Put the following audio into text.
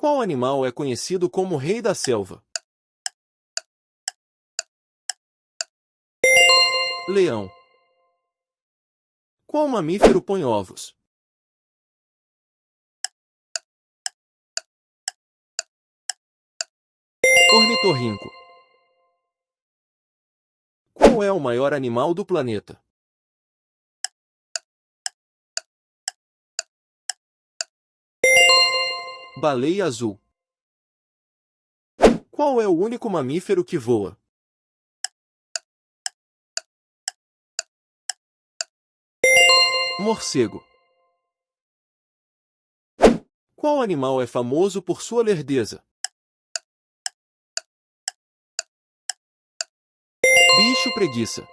Qual animal é conhecido como rei da selva? Leão. Qual mamífero põe ovos? Ornitorrinco. Qual é o maior animal do planeta? Baleia azul. Qual é o único mamífero que voa? Morcego. Qual animal é famoso por sua lerdeza? Bicho preguiça.